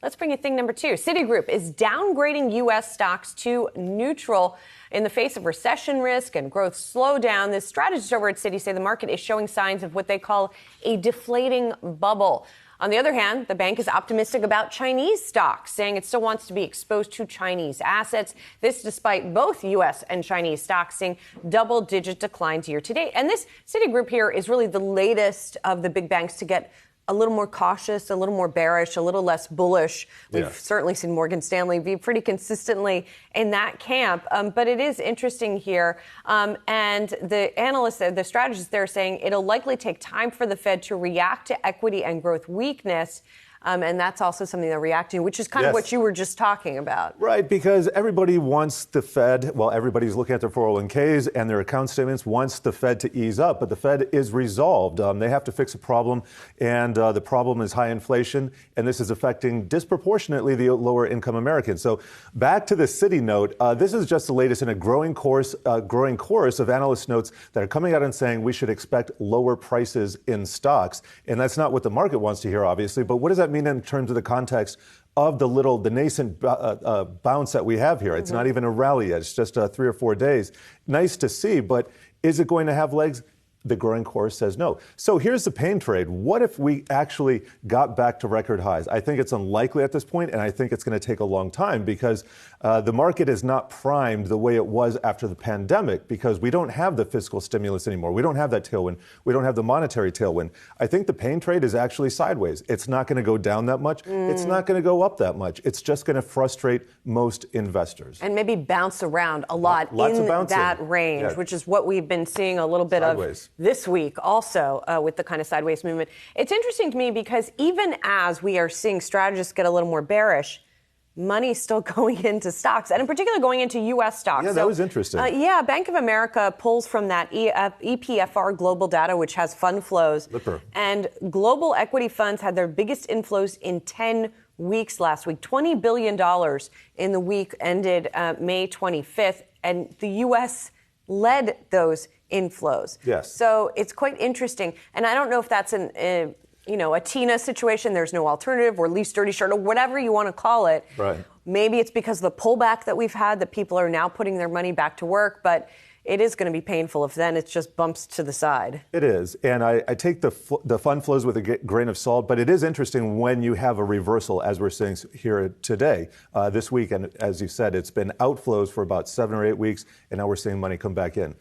Let's bring you thing number two. Citigroup is downgrading U.S. stocks to neutral in the face of recession risk and growth slowdown. The strategists over at Citi say the market is showing signs of what they call a deflating bubble. On the other hand, the bank is optimistic about Chinese stocks, saying it still wants to be exposed to Chinese assets. This despite both U.S. and Chinese stocks seeing double-digit declines year to date. And this Citigroup here is really the latest of the big banks to get a little more cautious, a little more bearish, a little less bullish. We've certainly seen Morgan Stanley be pretty consistently in that camp. But it is interesting here. And the analysts, the strategists, they're saying it'll likely take time for the Fed to react to equity and growth weakness. And that's also something they're reacting to, which is kind of what you were just talking about. Right, because everybody wants the Fed, well, everybody's looking at their 401ks and their account statements, wants the Fed to ease up. But the Fed is resolved. They have to fix a problem, and the problem is high inflation, and this is affecting disproportionately the lower income Americans. So back to the Citi note, this is just the latest in a growing chorus of analyst notes that are coming out and saying we should expect lower prices in stocks. And that's not what the market wants to hear, obviously. But what does that mean in terms of the context of the nascent bounce that we have here? It's not even a rally yet. It's just 3 or 4 days. Nice to see, but is it going to have legs? The growing chorus says no. So here's the pain trade. What if we actually got back to record highs? I think it's unlikely at this point, and I think it's going to take a long time because the market is not primed the way it was after the pandemic because we don't have the fiscal stimulus anymore. We don't have that tailwind. We don't have the monetary tailwind. I think the pain trade is actually sideways. It's not going to go down that much. It's not going to go up that much. It's just going to frustrate most investors. And maybe bounce around a lot in that range, which is what we've been seeing a little bit of this week also with the kind of sideways movement. It's interesting to me because even as we are seeing strategists get a little more bearish, money's still going into stocks, and in particular going into U.S. stocks. Yeah, that was interesting. Bank of America pulls from that EPFR global data, which has fund flows. Blikre. And global equity funds had their biggest inflows in 10 weeks last week, $20 billion in the week ended May 25th, and the U.S. led those inflows. Yes. So it's quite interesting. And I don't know if that's a TINA situation. There's no alternative or least dirty shirt or whatever you want to call it. Right. Maybe it's because of the pullback that we've had that people are now putting their money back to work. But it is going to be painful if then it just bumps to the side. It is. And I take the fund flows with a grain of salt. But it is interesting when you have a reversal, as we're seeing here today, this week. And as you said, it's been outflows for about 7 or 8 weeks. And now we're seeing money come back in.